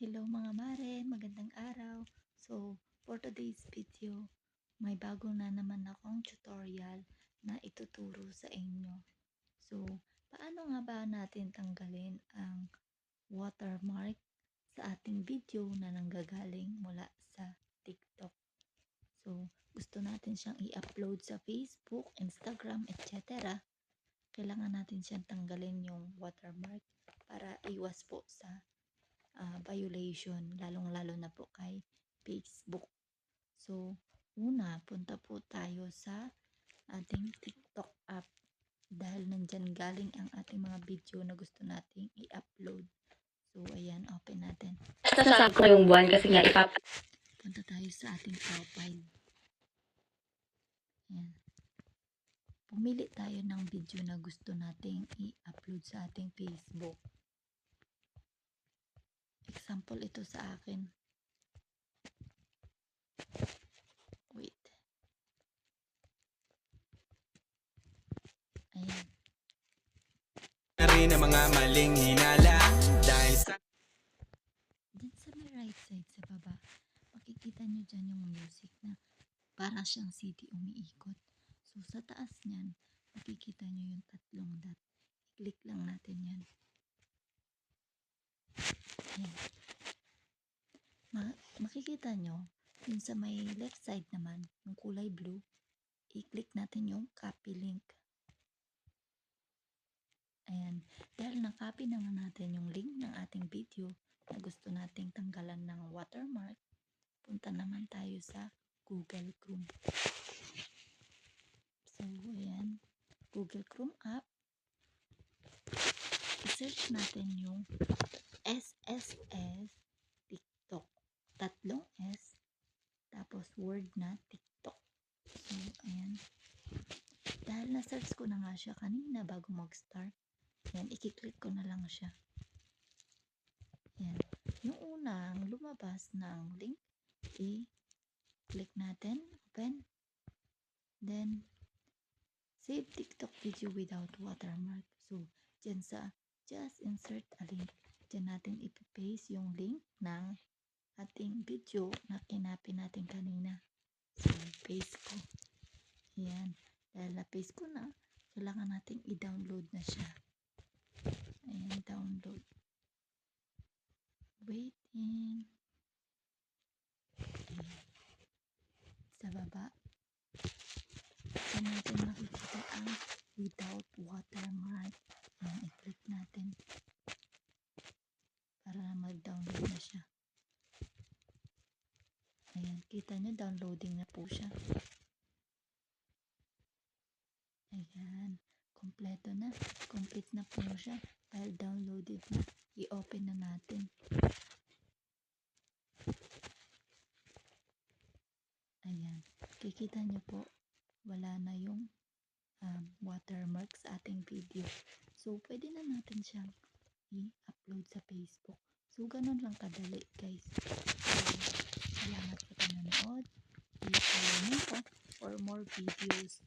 Hello mga mare, magandang araw. So, for today's video, may bago na naman akong tutorial na ituturo sa inyo. So, paano nga ba natin tanggalin ang watermark sa ating video na nanggagaling mula sa TikTok? So, gusto natin siyang i-upload sa Facebook, Instagram, etc. Kailangan natin siyang tanggalin yung watermark para iwas po sa violation, lalong-lalo na po kay Facebook. So, una, punta po tayo sa ating TikTok app dahil nandyan galing ang ating mga video na gusto nating i-upload. So, ayan, open natin. Sasab ko yung buwan kasi nga Punta tayo sa ating profile. Ayan. Pumili tayo ng video na gusto nating i-upload sa ating Facebook. Example ito sa akin. Wait. Ayan. Rin ang mga maling hinala dahil sa Diyan sa may right side sa baba, makikita nyo dyan yung music na para siyang CD umiikot. So, sa taas niyan, makikita nyo yung tatlong dot. I-click lang natin yan. Ayan. Makikita nyo, yun sa may left side naman, yung kulay blue, i-click natin yung copy link. Ayan. Dahil na-copy naman natin yung link ng ating video na gusto nating tanggalan ng watermark, punta naman tayo sa Google Chrome. So, ayan. Google Chrome app. I-search natin yung SSS TikTok. Tatlong S. Tapos word na TikTok. So, ayan. Dahil na-search ko na nga siya kanina bago mag-start. Ayan, i-click ko na lang siya. Ayan. Yung unang lumabas ng link, i-click natin. Open. Then, save TikTok video without watermark. So, dyan sa just insert a link. Dyan natin ipapaste yung link ng ating video na kinapi natin kanina. So, paste ko. Ayan. Dahil na-paste ko na, kailangan natin i-download na siya. Ayan, download. Waiting. Ayan. Sa baba. Dyan natin makikita ang without watermark. Ayan, i-click natin para mag-download na siya. Ayan, kita nyo, downloading na po siya. Ayan, kompleto na. Complete na po siya dahil downloaded na. I-open na natin. Ayan, kikita nyo po, wala na yung watermark sa ating video. So, pwede na natin siyang i-upload sa Facebook. So, ganun lang kadali, guys. So, salamat sa panonood. I-follow mo ko for more videos